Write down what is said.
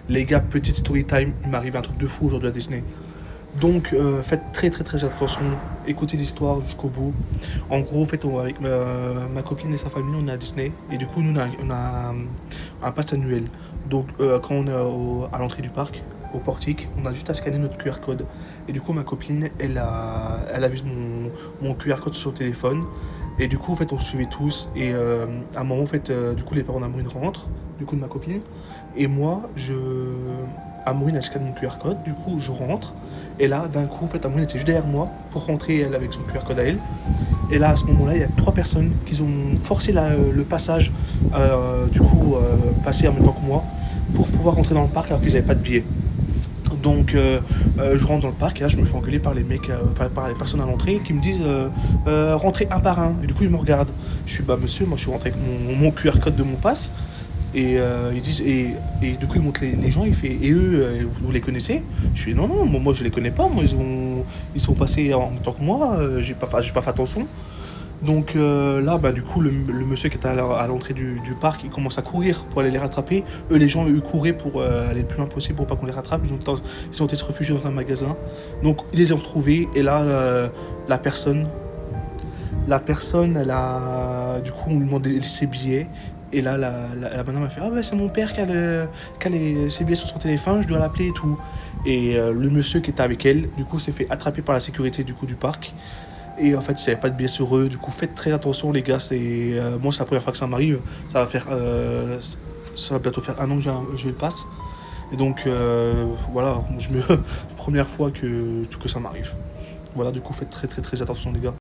Les gars, petite story time, il m'arrive un truc de fou aujourd'hui à Disney. Donc, faites très très très attention, écoutez l'histoire jusqu'au bout. En gros, en fait, avec ma copine et sa famille, on est à Disney. Et du coup, nous, on a un pass annuel. Donc, quand on est à l'entrée du parc, au portique, on a juste à scanner notre QR code. Et du coup, ma copine, elle a vu mon QR code sur son téléphone. Et du coup, en fait, on se suivait tous. Et à un moment, en fait, du coup, les parents d'Amouine rentrent, du coup, de ma copine. Et moi, Amouine, elle scanne mon QR code. Du coup, je rentre. Et là, d'un coup, en fait, Amouine était juste derrière moi pour rentrer, elle, avec son QR code à elle. Et là, à ce moment-là, il y a trois personnes qui ont forcé le passage, du coup, passer en même temps que moi, pour pouvoir rentrer dans le parc alors qu'ils n'avaient pas de billet. Donc, je rentre dans le parc et là, je me fais engueuler par les mecs, enfin, par les personnes à l'entrée qui me disent rentrez un par un. Et du coup, ils me regardent. Je suis bah, monsieur, moi, je suis rentré avec mon QR code de mon pass. Et ils disent, et du coup, ils montrent les gens, il fait, et eux, vous les connaissez? Je fais, non, non, moi je les connais pas, moi ils sont passés en même temps que moi, j'ai pas fait attention. Donc là, bah, du coup, le monsieur qui était à l'entrée du parc, il commence à courir pour aller les rattraper. Eux, les gens, eux, couraient pour aller le plus loin possible pour pas qu'on les rattrape. Ils ont été se réfugier dans un magasin. Donc, ils les ont retrouvés. Et là, la personne, elle a. Du coup, on lui demande ses billets. Et là, la madame a fait ah, ouais, c'est mon père qui a ses billets sur son téléphone, je dois l'appeler et tout. Et le monsieur qui était avec elle, du coup, s'est fait attraper par la sécurité du coup du parc. Et en fait, il n'y avait pas de billets sur eux. Du coup, faites très attention, les gars. Moi, c'est la première fois que ça m'arrive. Ça va bientôt faire un an que j'ai le pass. Et donc, voilà, première fois que ça m'arrive. Voilà, du coup, faites très très très attention, les gars.